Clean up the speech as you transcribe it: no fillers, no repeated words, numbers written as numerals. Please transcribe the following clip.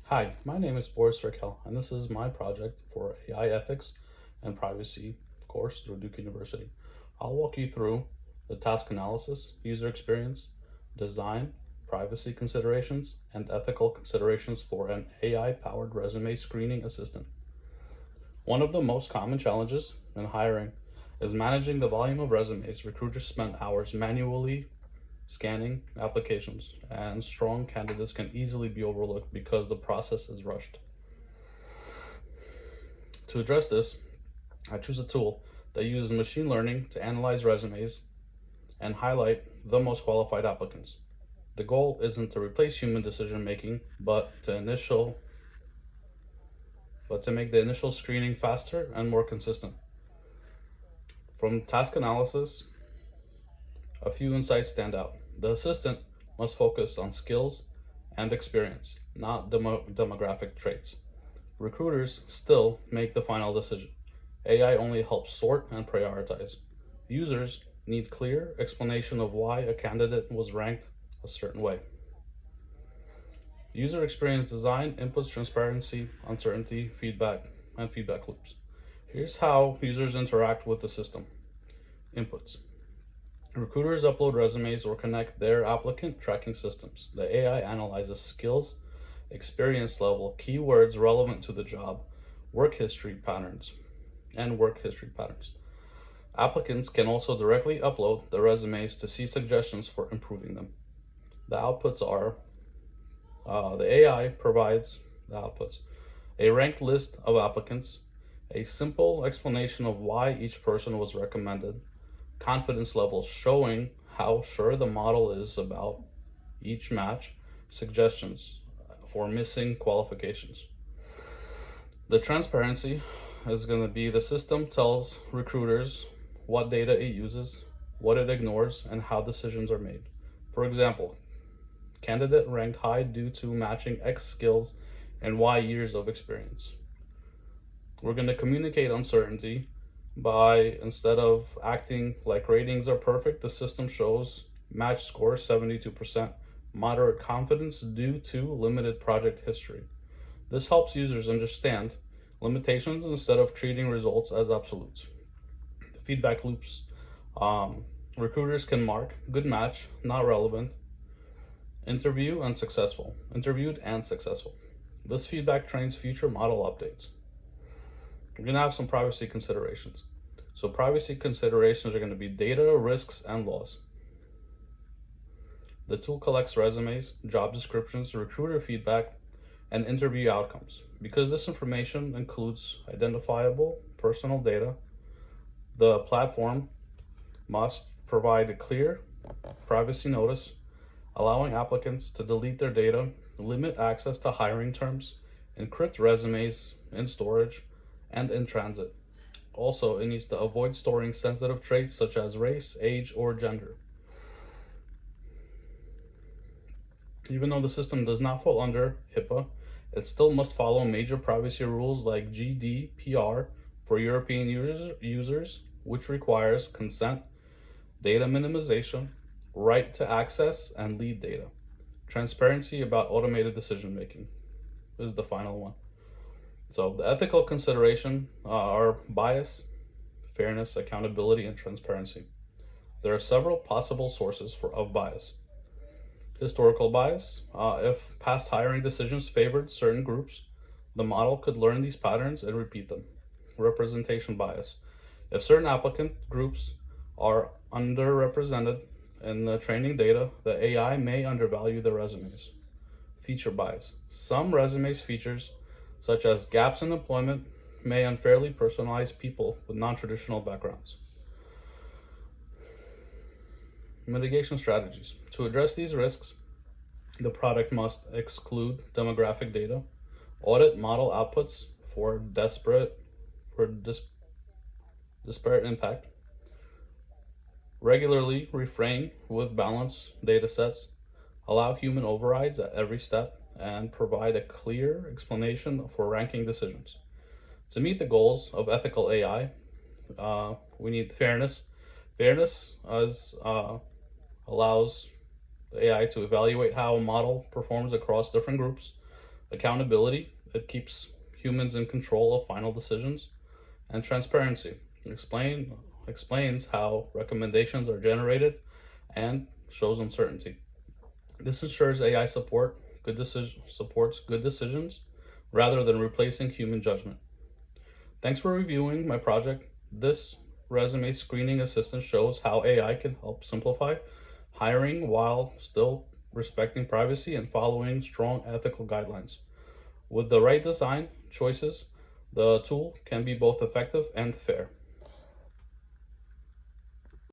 Hi, my name is Boris Raykhel, and this is my project for AI ethics and privacy course through Duke University. I'll walk you through the task analysis, user experience, design, privacy considerations, and ethical considerations for an AI-powered resume screening assistant. One of the most common challenges in hiring is managing the volume of resumes. Recruiters spend hours manually scanning applications, and strong candidates can easily be overlooked because the process is rushed. To address this, I choose a tool that uses machine learning to analyze resumes and highlight the most qualified applicants. The goal isn't to replace human decision making, but to make the initial screening faster and more consistent. From task analysis, a few insights stand out. The assistant must focus on skills and experience, not demographic traits. Recruiters still make the final decision. AI only helps sort and prioritize. Users need clear explanation of why a candidate was ranked a certain way. User experience design inputs transparency, uncertainty, feedback, and feedback loops. Here's how users interact with the system. Inputs. Recruiters upload resumes or connect their applicant tracking systems. The AI analyzes skills, experience level, keywords relevant to the job, work history patterns, and work history patterns. Applicants can also directly upload the resumes to see suggestions for improving them. The outputs are the AI provides the outputs a ranked list of applicants, a simple explanation of why each person was recommended, confidence levels showing how sure the model is about each match, suggestions for missing qualifications. The transparency is going to be the system tells recruiters what data it uses, what it ignores, and how decisions are made. For example, candidate ranked high due to matching X skills and Y years of experience. We're going to communicate uncertainty by, instead of acting like ratings are perfect, the system shows match score 72%, moderate confidence due to limited project history. This helps users understand limitations instead of treating results as absolutes. The feedback loops. Recruiters can mark good match, not relevant, interviewed and successful. This feedback trains future model updates. We're going to have some privacy considerations. So privacy considerations are going to be data, risks, and laws. The tool collects resumes, job descriptions, recruiter feedback, and interview outcomes. Because this information includes identifiable personal data, the platform must provide a clear privacy notice, allowing applicants to delete their data, limit access to hiring terms, encrypt resumes in storage and in transit. Also, it needs to avoid storing sensitive traits such as race, age, or gender. Even though the system does not fall under HIPAA, it still must follow major privacy rules like GDPR for European users, which requires consent, data minimization, right to access and lead data. Transparency about automated decision making is the final one. So the ethical consideration are bias, fairness, accountability, and transparency. There are several possible sources of bias. Historical bias. If past hiring decisions favored certain groups, the model could learn these patterns and repeat them. Representation bias. If certain applicant groups are underrepresented in the training data, the AI may undervalue the resumes. Feature bias. Some resumes features, such as gaps in employment, may unfairly personalize people with non-traditional backgrounds. Mitigation strategies. To address these risks, the product must exclude demographic data, audit model outputs for disparate impact, regularly refrain with balanced data sets, allow human overrides at every step, and provide a clear explanation for ranking decisions. To meet the goals of ethical AI, we need fairness. Fairness allows the AI to evaluate how a model performs across different groups. Accountability, it keeps humans in control of final decisions. And transparency, explains how recommendations are generated and shows uncertainty. This ensures AI supports good decisions rather than replacing human judgment. Thanks for reviewing my project. This resume screening assistant shows how AI can help simplify hiring while still respecting privacy and following strong ethical guidelines. With the right design choices, the tool can be both effective and fair.